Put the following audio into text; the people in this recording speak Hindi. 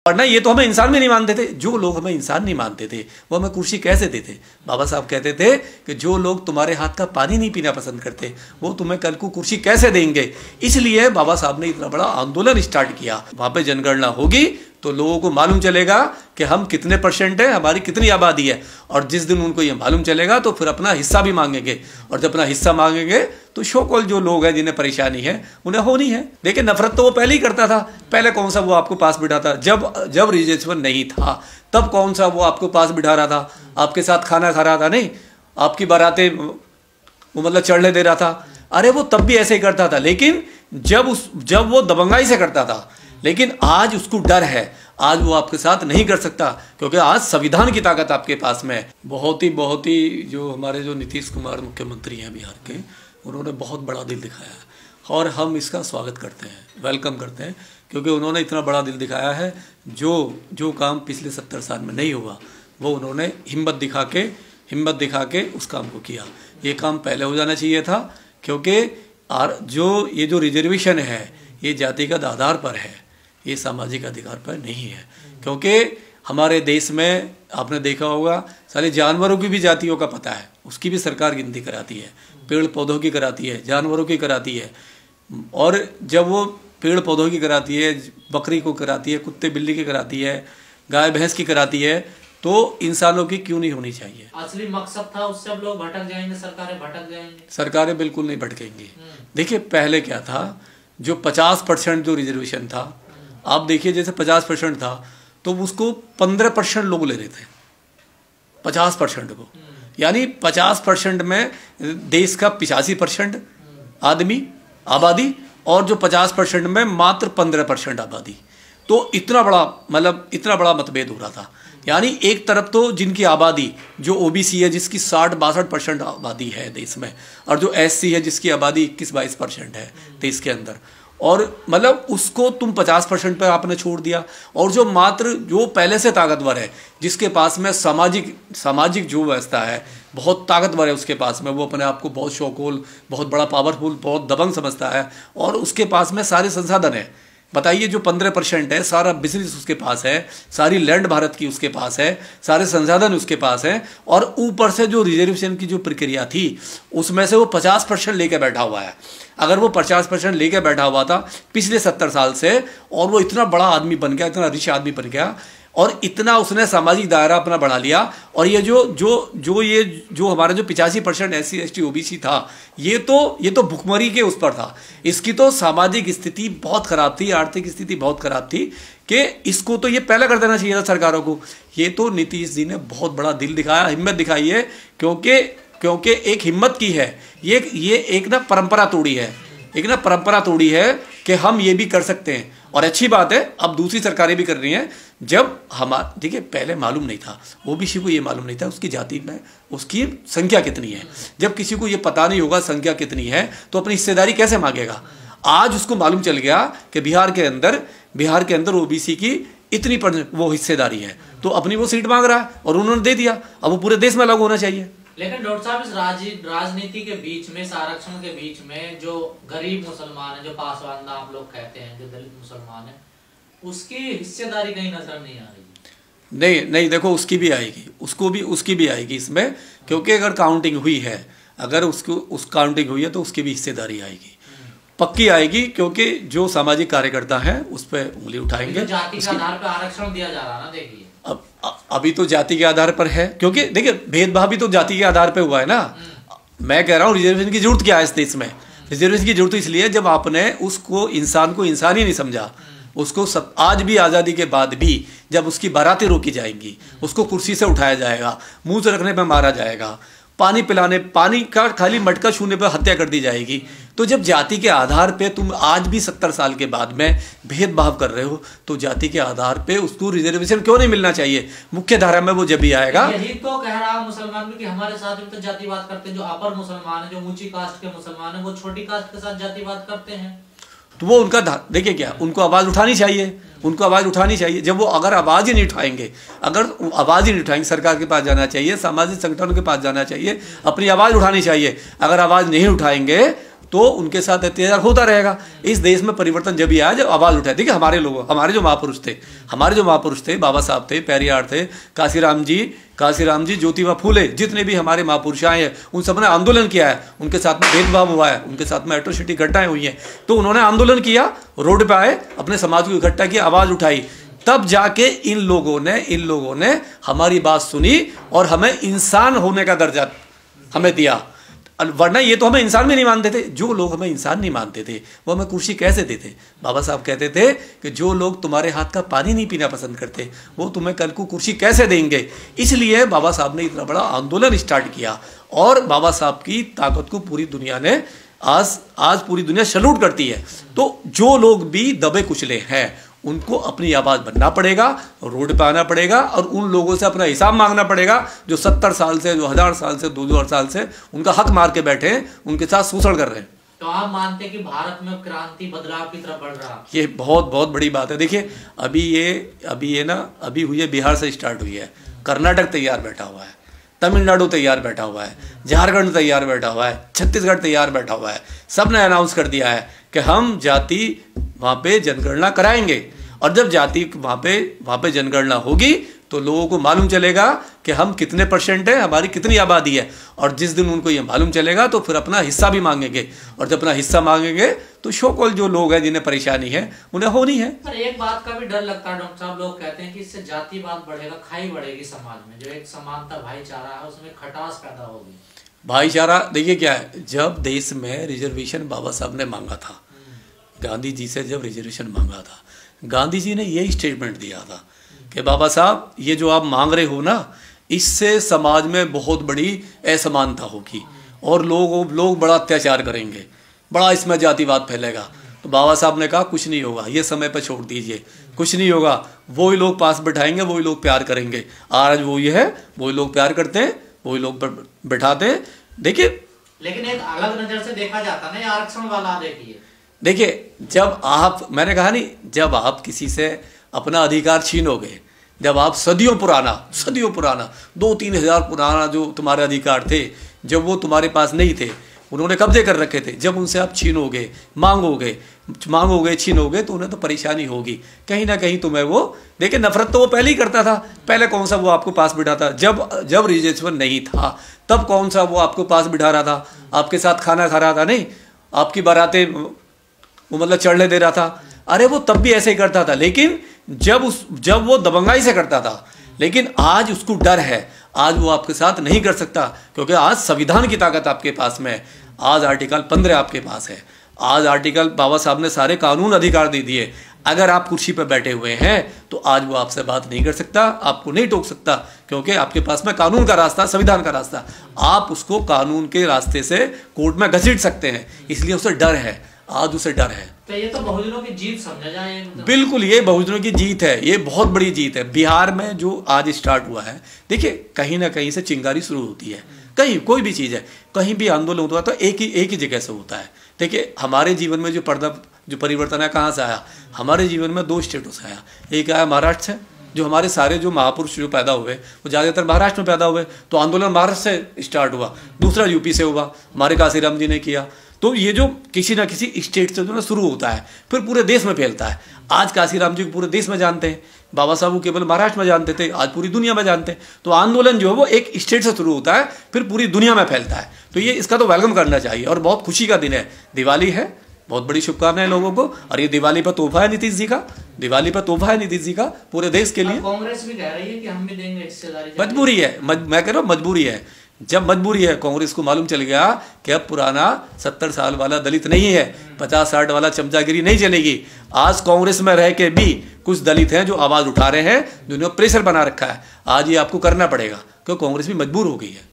और ना ये तो हमें इंसान भी नहीं मानते थे। जो लोग हमें इंसान नहीं मानते थे वो हमें कुर्सी कैसे देते। बाबा साहब कहते थे कि जो लोग तुम्हारे हाथ का पानी नहीं पीना पसंद करते वो तुम्हें कल को कुर्सी कैसे देंगे। इसलिए बाबा साहब ने इतना बड़ा आंदोलन स्टार्ट किया। वहाँ पे जनगणना होगी तो लोगों को मालूम चलेगा कि हम कितने % है, हमारी कितनी आबादी है। और जिस दिन उनको ये मालूम चलेगा तो फिर अपना हिस्सा भी मांगेंगे। और जब अपना हिस्सा मांगेंगे तो शोकॉल जो लोग हैं जिन्हें परेशानी है उन्हें होनी है। देखिए नफरत तो वो पहले ही करता था। पहले कौन सा वो आपको पास बिठाता, जब रिजर्वेशन नहीं था तब कौन सा वो आपको पास बिठा रहा था, आपके साथ खाना खा रहा था, नहीं आपकी बारातें वो मतलब चढ़ने दे रहा था। अरे वो तब भी ऐसे ही करता था, लेकिन जब वो दबंगाई से करता था। लेकिन आज उसको डर है, आज वो आपके साथ नहीं कर सकता क्योंकि आज संविधान की ताकत आपके पास में है। बहुत ही जो हमारे जो नीतीश कुमार मुख्यमंत्री हैं बिहार के, उन्होंने बहुत बड़ा दिल दिखाया है और हम इसका स्वागत करते हैं, वेलकम करते हैं, क्योंकि उन्होंने इतना बड़ा दिल दिखाया है। जो काम पिछले 70 साल में नहीं हुआ वो उन्होंने हिम्मत दिखा के उस काम को किया। ये काम पहले हो जाना चाहिए था, क्योंकि जो रिजर्वेशन है ये जातिगत आधार पर है, ये सामाजिक अधिकार पर नहीं है। क्योंकि हमारे देश में आपने देखा होगा सारे जानवरों की भी जातियों का पता है, उसकी भी सरकार गिनती कराती है, पेड़ पौधों की कराती है, जानवरों की कराती है। और जब वो पेड़ पौधों की कराती है, बकरी को कराती है, कुत्ते बिल्ली की कराती है, गाय भैंस की कराती है, तो इंसानों की क्यों नहीं होनी चाहिए। असली मकसद था उससे अब लोग भटक जाएंगे, सरकारें भटक जाएंगी। सरकारें बिल्कुल नहीं भटकेंगी। देखिए पहले क्या था, जो 50% जो रिजर्वेशन था, आप देखिए जैसे 50% था तो उसको 15% लोग ले रहे थे 50% को। यानी 50% में देश का 85% आबादी और जो 50% में मात्र 15% आबादी। तो इतना बड़ा मतभेद हो रहा था। यानी एक तरफ तो जिनकी आबादी जो ओबीसी है जिसकी 60-62% आबादी है देश में, और जो एससी है जिसकी आबादी 21-22% है देश के अंदर, और मतलब उसको तुम 50% पर आपने छोड़ दिया। और जो पहले से ताकतवर है, जिसके पास में सामाजिक जो व्यवस्था है बहुत ताकतवर है, उसके पास में वो अपने आप को बहुत शौकोल, बहुत बड़ा पावरफुल, बहुत दबंग समझता है, और उसके पास में सारे संसाधन है। बताइए जो 15% है, सारा बिजनेस उसके पास है, सारी लैंड भारत की उसके पास है, सारे संसाधन उसके पास है, और ऊपर से जो रिजर्वेशन की जो प्रक्रिया थी उसमें से वो 50% लेकर बैठा हुआ है। अगर वो 50% लेकर बैठा हुआ था पिछले 70 साल से, और वो इतना बड़ा आदमी बन गया, इतना रिच आदमी बन गया, और इतना उसने सामाजिक दायरा अपना बढ़ा लिया। और ये जो हमारा जो 85% SC ST OBC था, ये तो भुखमरी के उस पर था। इसकी तो सामाजिक स्थिति बहुत खराब थी, आर्थिक स्थिति बहुत खराब थी, कि इसको तो ये पहले कर देना चाहिए था सरकारों को। ये तो नीतीश जी ने बहुत बड़ा दिल दिखाया, हिम्मत दिखाई है, क्योंकि एक हिम्मत की है, ये एक ना परंपरा तोड़ी है कि हम ये भी कर सकते हैं। और अच्छी बात है, अब दूसरी सरकारें भी कर रही हैं। जब देखिए पहले मालूम नहीं था, ओबीसी को ये मालूम नहीं था उसकी जाति में उसकी संख्या कितनी है। जब किसी को ये पता नहीं होगा संख्या कितनी है तो अपनी हिस्सेदारी कैसे मांगेगा। आज उसको मालूम चल गया कि बिहार के अंदर ओबीसी की इतनी वो हिस्सेदारी है, तो अपनी वो सीट मांग रहा है और उन्होंने दे दिया। अब वो पूरे देश में लागू होना चाहिए। लेकिन डॉक्टर साहब, इस राजनीति के बीच में, इस आरक्षण के बीच में जो गरीब मुसलमान है, जो पासवान आप लोग कहते हैं, जो दलित मुसलमान है, उसकी हिस्सेदारी कहीं नजर नहीं आ रही। नहीं देखो उसकी भी आएगी इसमें, क्योंकि अगर काउंटिंग हुई है, अगर उस काउंटिंग हुई है तो उसकी भी हिस्सेदारी आएगी, पक्की आएगी, क्योंकि जो सामाजिक कार्यकर्ता हैं उस पर उंगली उठाएंगे। तो जाति के आधार पर आरक्षण दिया जा रहा है ना, देखिए अभी तो जाति के आधार पर है, क्योंकि देखिए भेदभाव भी तो जाति के आधार पर हुआ है ना। मैं कह रहा हूँ रिजर्वेशन की जरूरत क्या है इस देश में। रिजर्वेशन की जरूरत इसलिए जब आपने उसको इंसान ही नहीं समझा। उसको आज भी आज़ादी के बाद भी जब उसकी बारातें रोकी जाएंगी, उसको कुर्सी से उठाया जाएगा, मुंह से रखने पर मारा जाएगा, पानी का खाली मटका छूने पर हत्या कर दी जाएगी। तो जब जाति के आधार पे तुम आज भी 70 साल के बाद में भेदभाव कर रहे हो, तो जाति के आधार पे उसको रिजर्वेशन क्यों नहीं मिलना चाहिए। मुख्य धारा में वो जब भी आएगा। यही तो कह रहा मुसलमान भी कि हमारे साथ भी तो जातिवाद करते हैं। जो अपर मुसलमान है, जो ऊंची कास्ट के मुसलमान है, वो छोटी कास्ट के साथ जातिवाद करते हैं। तो वो उनका देखिए क्या, उनको आवाज़ उठानी चाहिए। जब वो अगर आवाज़ ही नहीं उठाएंगे, सरकार के पास जाना चाहिए, सामाजिक संगठनों के पास जाना चाहिए, अपनी आवाज़ उठानी चाहिए। अगर आवाज़ नहीं उठाएंगे तो उनके साथ अत्याचार होता रहेगा। इस देश में परिवर्तन जब ही आया जब आवाज़ उठाए। देखिए हमारे लोग, हमारे जो महापुरुष थे, बाबा साहब थे, पेरियार थे, काशीराम जी, ज्योतिबा फूले, जितने भी हमारे महापुरुष आए हैं उन सब ने आंदोलन किया है। उनके साथ में भेदभाव हुआ है, उनके साथ में एट्रोसिटी घटनाएं हुई हैं, तो उन्होंने आंदोलन किया, रोड पे आए, अपने समाज को इकट्ठा किया, आवाज़ उठाई, तब जाके इन लोगों ने हमारी बात सुनी और हमें इंसान होने का दर्जा हमें दिया। वरना ये तो हमें इंसान भी नहीं मानते थे। जो लोग हमें इंसान नहीं मानते थे वो हमें कुर्सी कैसे देते? बाबा साहब कहते थे कि जो लोग तुम्हारे हाथ का पानी नहीं पीना पसंद करते वो तुम्हें कल को कुर्सी कैसे देंगे। इसलिए बाबा साहब ने इतना बड़ा आंदोलन स्टार्ट किया और बाबा साहब की ताकत को पूरी दुनिया ने आज पूरी दुनिया सैल्यूट करती है। तो जो लोग भी दबे कुचले हैं उनको अपनी आवाज़ बनना पड़ेगा, रोड पे आना पड़ेगा और उन लोगों से अपना हिसाब मांगना पड़ेगा जो 70 साल से, जो 1000 साल से, 2000 साल से उनका हक मार के बैठे हैं, उनके साथ शोषण कर रहे हैं। तो आप मानते हैं कि भारत में क्रांति बदलाव की तरफ बढ़ रहा है? ये बहुत बहुत बड़ी बात है। देखिए अभी हुई है, बिहार से स्टार्ट हुई है, कर्नाटक तैयार बैठा हुआ है, तमिलनाडु तैयार बैठा हुआ है, झारखंड तैयार बैठा हुआ है, छत्तीसगढ़ तैयार बैठा हुआ है। सब ने अनाउंस कर दिया है कि हम जाति वहाँ पे जनगणना कराएंगे और जब जाति वहाँ पे जनगणना होगी तो लोगों को मालूम चलेगा कि हम कितने %, है, हमारी कितनी आबादी है। और जिस दिन उनको ये मालूम चलेगा तो फिर अपना हिस्सा भी मांगेंगे और जब अपना हिस्सा मांगेंगे तो शोकॉल जो लोग हैं जिन्हें परेशानी है उन्हें होनी है। पर एक बात का भी डर लगता है डॉक्टर साहब, लोग कहते हैं कि इससे जातिवाद बढ़ेगा, खाई बढ़ेगी समाज में, जो एक समानता भाईचारा है उसमें खटास पैदा होगी। भाईचारा देखिए क्या है, जब देश में रिजर्वेशन बाबा साहब ने मांगा था, गांधी जी से जब रिजर्वेशन मांगा था, गांधी जी ने यही स्टेटमेंट दिया था कि बाबा साहब ये जो आप मांग रहे हो ना, इससे समाज में बहुत बड़ी असमानता होगी और लोग बड़ा अत्याचार करेंगे, बड़ा इसमें जातिवाद फैलेगा। तो बाबा साहब ने कहा कुछ नहीं होगा, ये समय पर छोड़ दीजिए, कुछ नहीं होगा, वही लोग पास बैठाएंगे, वही लोग प्यार करेंगे। आज वही है, वही लोग प्यार करते हैं, वही लोग बैठाते हैं। देखिए लेकिन एक अलग नजर से देखा जाता है ना आरक्षण वाला। देखिए मैंने कहा नहीं, जब आप किसी से अपना अधिकार छीनोगे, जब आप सदियों पुराना 2-3 हज़ार पुराना जो तुम्हारे अधिकार थे, जब वो तुम्हारे पास नहीं थे, उन्होंने कब्जे कर रखे थे, जब उनसे आप छीनोगे, मांगोगे, छीनोगे तो उन्हें तो परेशानी होगी कहीं ना कहीं तुम्हें। वो देखिए नफरत तो वो पहले ही करता था। पहले कौन सा वो आपको पास बिठाता, जब रिजर्वेशन नहीं था तब कौन सा वो आपको पास बिठा रहा था, आपके साथ खाना खा रहा था, नहीं आपकी बारातें वो मतलब चढ़ने दे रहा था। अरे वो तब भी ऐसे ही करता था, लेकिन जब वो दबंगाई से करता था। लेकिन आज उसको डर है, आज वो आपके साथ नहीं कर सकता क्योंकि आज संविधान की ताकत आपके पास में है। आज आर्टिकल 15 आपके पास है, आज आर्टिकल बाबा साहब ने सारे कानून अधिकार दे दिए। अगर आप कुर्सी पर बैठे हुए हैं तो आज वो आपसे बात नहीं कर सकता, आपको नहीं टोक सकता क्योंकि आपके पास में कानून का रास्ता, संविधान का रास्ता, आप उसको कानून के रास्ते से कोर्ट में घसीट सकते हैं। इसलिए उसे डर है, आज उसे डर है। तो ये तो बहुजनों की जीत समझा जाए। बिल्कुल ये बहुजनों की जीत है, ये बहुत बड़ी जीत है। बिहार में जो आज स्टार्ट हुआ है, देखिए कहीं ना कहीं से चिंगारी शुरू होती है, कहीं कोई भी चीज़ है, कहीं भी आंदोलन होता है तो एक ही जगह से होता है। देखिए हमारे जीवन में जो परिवर्तन है कहाँ से आया? हमारे जीवन में 2 स्टेटों से आया। एक आया महाराष्ट्र से, जो हमारे सारे जो महापुरुष जो पैदा हुए वो ज़्यादातर महाराष्ट्र में पैदा हुए, तो आंदोलन महाराष्ट्र से स्टार्ट हुआ। दूसरा यूपी से हुआ, हमारे काशीराम जी ने किया। तो ये जो किसी ना किसी स्टेट से जो ना शुरू होता है फिर पूरे देश में फैलता है। आज काशीराम जी को पूरे देश में जानते हैं, बाबा साहब को केवल महाराष्ट्र में जानते थे, आज पूरी दुनिया में जानते हैं। तो आंदोलन जो है वो एक स्टेट से शुरू होता है फिर पूरी दुनिया में फैलता है। तो ये इसका तो वेलकम करना चाहिए और बहुत खुशी का दिन है। दिवाली है, बहुत बड़ी शुभकामनाएं लोगों को। और ये दिवाली पर तोहफा है नीतीश जी का, पूरे देश के लिए। कांग्रेस भी कह रही है कि हम भी देंगे हिस्सेदारी। मजबूरी है, मैं कह रहा हूँ मजबूरी है। जब मजबूरी है, कांग्रेस को मालूम चल गया कि अब पुराना 70 साल वाला दलित नहीं है, 50-60 वाला चमचागिरी नहीं चलेगी। आज कांग्रेस में रह के भी कुछ दलित हैं जो आवाज उठा रहे हैं, जिन्होंने प्रेशर बना रखा है। आज ये आपको करना पड़ेगा क्योंकि कांग्रेस भी मजबूर हो गई है।